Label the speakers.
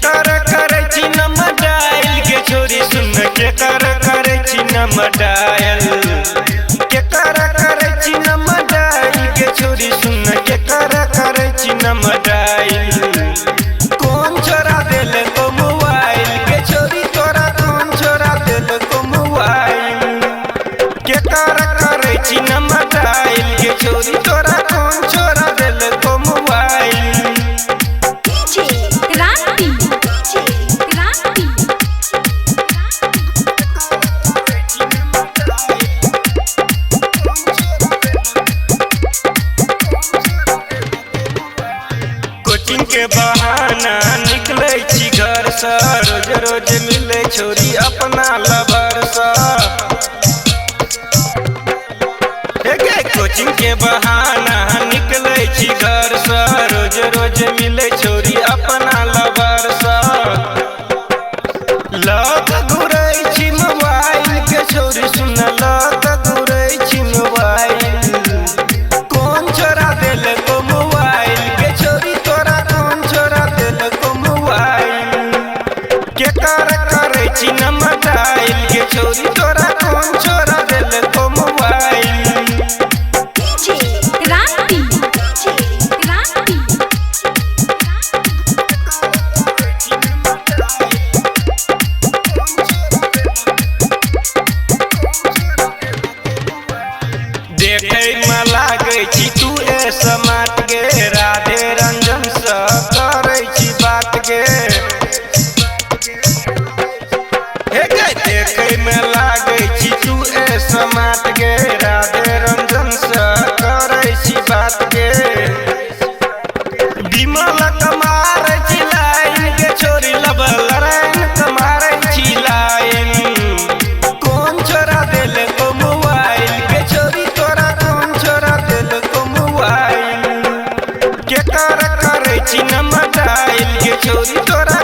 Speaker 1: कर करे छी नम डायल के छोरी सुन के कर करे छी नम डायल के कर करे छी नम डायल के छोरी सुन के कर करे छी नम डायल कौन छोरा दिल को मोबाइल के छोरी तोरा कौन छोरा दिल को मोबाइल के कर करे छी नम डायल के छोरी तोरा कौन छोरा दिल को मोबाइल कोचिंग के बहाना निकले छी घर से रोज रोज मिले छोरी अपना लवर से कोचिंग के बहाना निकले छी घर से रोज रोज मिले छोरी अपना लवर से लत घुरे छी मोबाइल के छोरी सुन लत घुरे छी मोबाइल कौन छोरा दिल को मोबाइल के छोरी तोरा कौन छोरा दिल को मोबाइल के कर करे छी नम डायल के छोरी तोरा कौन छोरा दिल को मोबाइल देखे में लागे छी तू ए समाट गे राधे रंजन से करे छी बात गे देखे में लागे छी तू ए समाट गे राधे रंजन से करे छी बात गे विमल कमार छी लाइन के छोरी लबल लाइन कमार छी लाइन कौन छोरा दिल को मोबाइल के छोरी तोरा कौन छोरा दिल को मोबाइल के कर करे छी नम डायल के छोरी तोरा